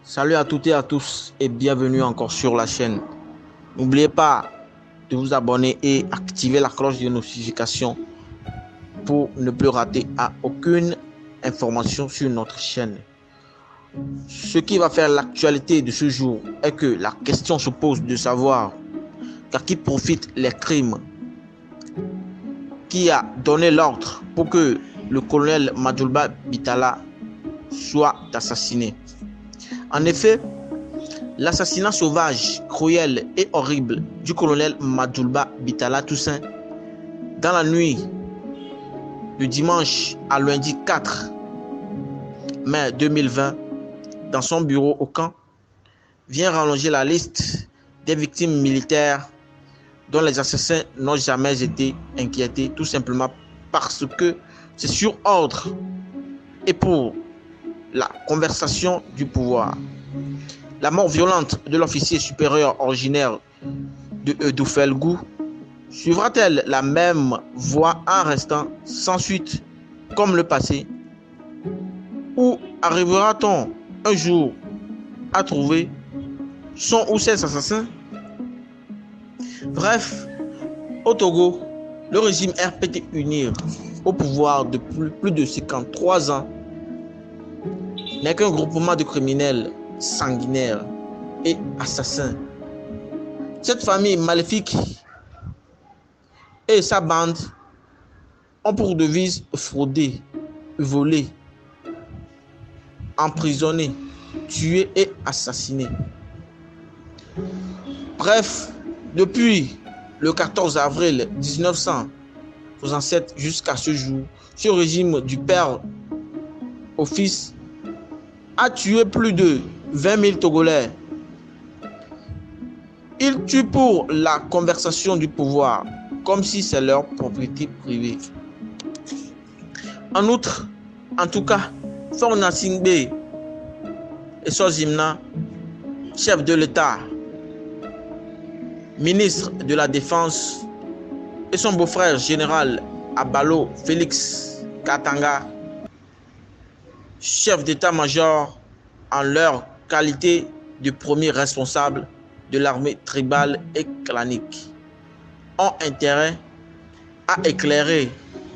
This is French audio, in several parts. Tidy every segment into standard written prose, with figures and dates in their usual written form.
Salut à toutes et à tous et bienvenue encore sur la chaîne. N'oubliez pas de vous abonner et activer la cloche de notification pour ne plus rater aucune information sur notre chaîne. Ce qui va faire l'actualité de ce jour est que la question se pose de savoir qu'à qui profitent les crimes, qui a donné l'ordre pour que le colonel Madjoulba Bitala soit assassiné. En effet, l'assassinat sauvage, cruel et horrible du colonel Madjoulba Bitala Toussaint dans la nuit de dimanche à lundi 4 mai 2020 dans son bureau au camp vient rallonger la liste des victimes militaires dont les assassins n'ont jamais été inquiétés, tout simplement parce que c'est sur ordre et pour la conversation du pouvoir. La mort violente de l'officier supérieur originaire de Doufelgou suivra-t-elle la même voie en restant sans suite comme le passé? Ou arrivera-t-on un jour à trouver son ou ses assassins? Bref, au Togo, le régime RPT unir au pouvoir depuis plus de 53 ans n'est qu'un groupement de criminels sanguinaires et assassins. Cette famille maléfique et sa bande ont pour devise frauder, voler, emprisonner, tuer et assassiner. Bref, depuis le 14 avril 1967 jusqu'à ce jour, ce régime du père au fils a tué plus de 20 000 Togolais. Ils tuent pour la conversation du pouvoir, comme si c'est leur propriété privée. En outre, en tout cas, Forna Singbe et Sozimna, chef de l'État, ministre de la Défense, et son beau-frère général Abalo Félix Katanga, chef d'état-major en leur qualité de premier responsable de l'armée tribale et clanique, ont intérêt à éclairer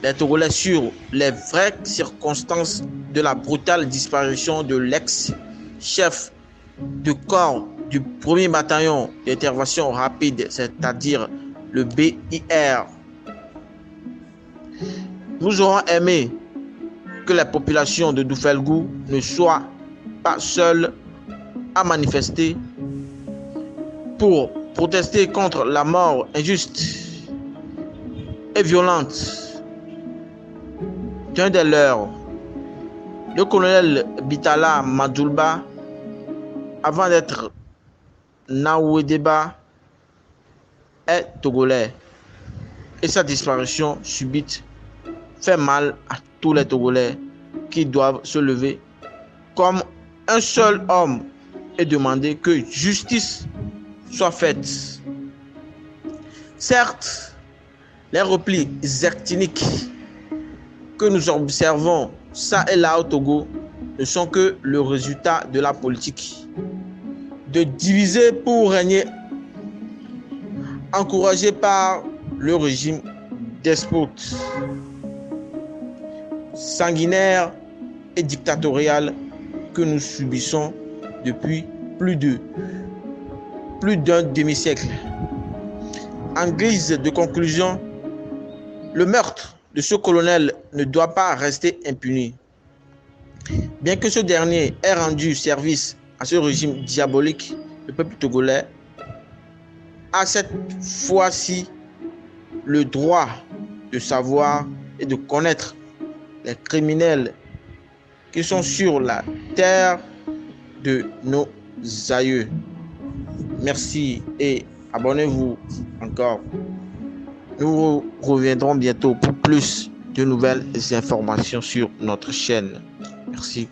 les Togolais sur les vraies circonstances de la brutale disparition de l'ex-chef de corps du 1er bataillon d'intervention rapide, c'est-à-dire le BIR. Nous aurons aimé que la population de Doufelgou ne soit pas seule à manifester pour protester contre la mort injuste et violente d'un des leurs. Le colonel Bitala Madjoulba, avant d'être Naouedeba, est togolais et sa disparition subite fait mal à tous les Togolais qui doivent se lever comme un seul homme et demander que justice soit faite. Certes, les replis ethniques que nous observons ça et là au Togo ne sont que le résultat de la politique de diviser pour régner, encouragé par le régime despote, sanguinaire et dictatorial que nous subissons depuis plus d'un demi-siècle. En guise de conclusion, le meurtre de ce colonel ne doit pas rester impuni. Bien que ce dernier ait rendu service à ce régime diabolique, le peuple togolais a cette fois-ci le droit de savoir et de connaître les criminels qui sont sur la terre de nos aïeux. Merci et abonnez-vous encore. Nous reviendrons bientôt pour plus de nouvelles informations sur notre chaîne. Merci.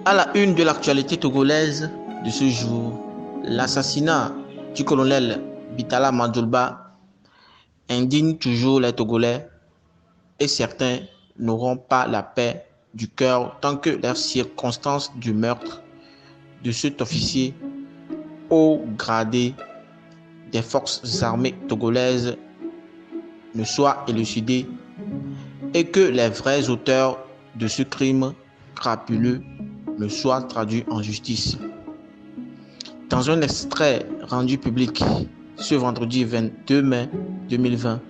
À la une de l'actualité togolaise de ce jour, l'assassinat du colonel Bitala Madjoulba indigne toujours les Togolais et certains n'auront pas la paix du cœur tant que les circonstances du meurtre de cet officier haut gradé des forces armées togolaises ne soient élucidées et que les vrais auteurs de ce crime crapuleux ne soient traduits en justice. Dans un extrait rendu public ce vendredi 22 mai 2020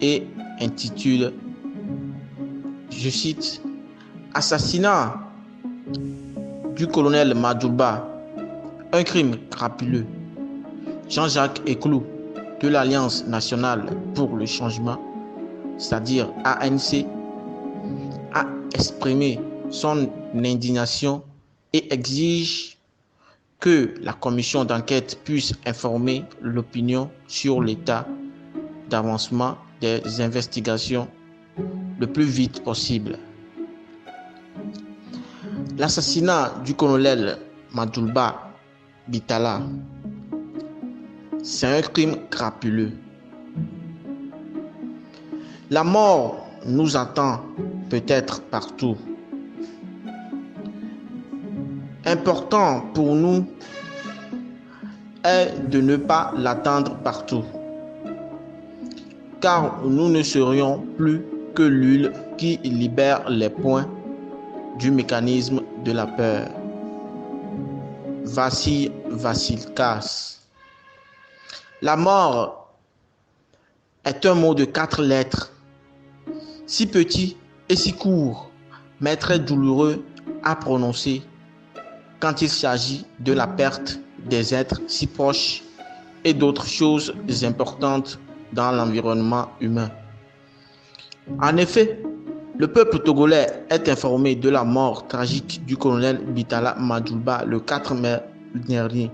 et intitulé, je cite, « Assassinat du colonel Madjouba, un crime crapuleux ». Jean-Jacques Eclou de l'Alliance nationale pour le changement, c'est-à-dire ANC, a exprimé son indignation et exige que la commission d'enquête puisse informer l'opinion sur l'état d'avancement des investigations le plus vite possible. L'assassinat du colonel Madjouba Bitala, c'est un crime crapuleux. La mort nous attend peut-être partout. Important pour nous est de ne pas l'attendre partout, car nous ne serions plus que l'huile qui libère les points du mécanisme de la peur. Vassil Vassilkas. La mort est un mot de 4 lettres, si petit et si court, mais très douloureux à prononcer quand il s'agit de la perte des êtres si proches et d'autres choses importantes dans l'environnement humain. En effet, le peuple togolais est informé de la mort tragique du colonel Bitala Madjouba le 4 mai dernier.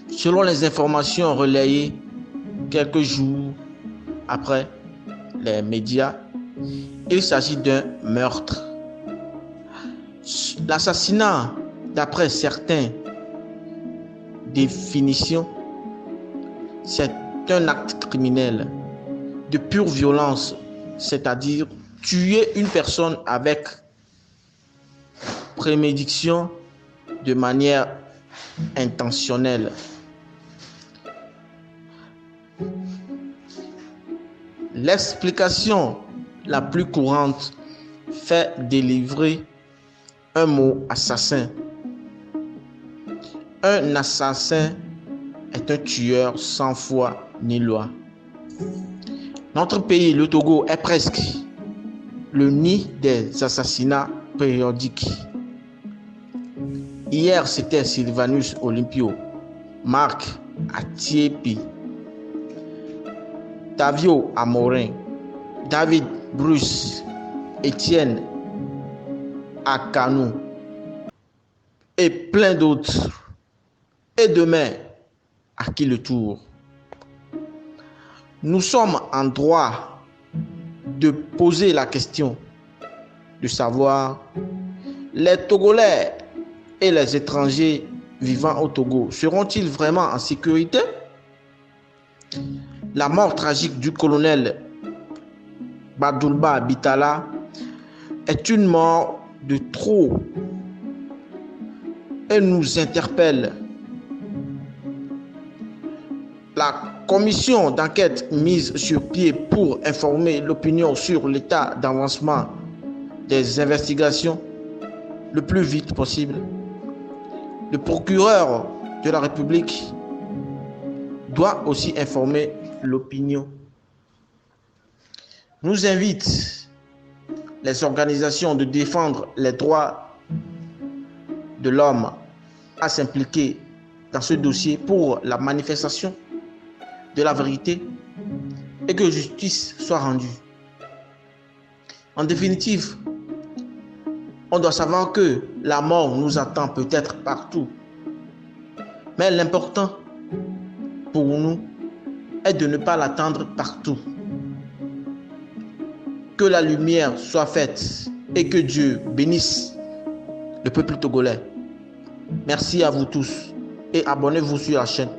Selon les informations relayées quelques jours après les médias, il s'agit d'un meurtre. L'assassinat, d'après certaines définitions, c'est un acte criminel de pure violence, c'est-à-dire tuer une personne avec préméditation de manière intentionnelle. L'explication la plus courante fait délivrer un mot assassin. Un assassin est un tueur sans foi ni loi. Notre pays, le Togo, est presque le nid des assassinats périodiques. Hier, c'était Sylvanus Olympio, Marc Atiepi, Tavio Amorin, David Bruce, Étienne Akanou et plein d'autres. Et demain, à qui le tour? Nous sommes en droit de poser la question de savoir les Togolais et les étrangers vivant au Togo seront-ils vraiment en sécurité? La mort tragique du colonel Madjouba Bitala est une mort de trop et nous interpelle. La commission d'enquête mise sur pied pour informer l'opinion sur l'état d'avancement des investigations le plus vite possible. Le procureur de la République doit aussi informer l'opinion. Nous invite les organisations de défendre les droits de l'homme à s'impliquer dans ce dossier pour la manifestation de la vérité et que justice soit rendue. En définitive, on doit savoir que la mort nous attend peut-être partout. Mais l'important pour nous est de ne pas l'attendre partout. Que la lumière soit faite et que Dieu bénisse le peuple togolais. Merci à vous tous et abonnez-vous sur la chaîne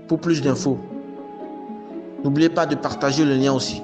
pour plus d'infos. N'oubliez pas de partager le lien aussi.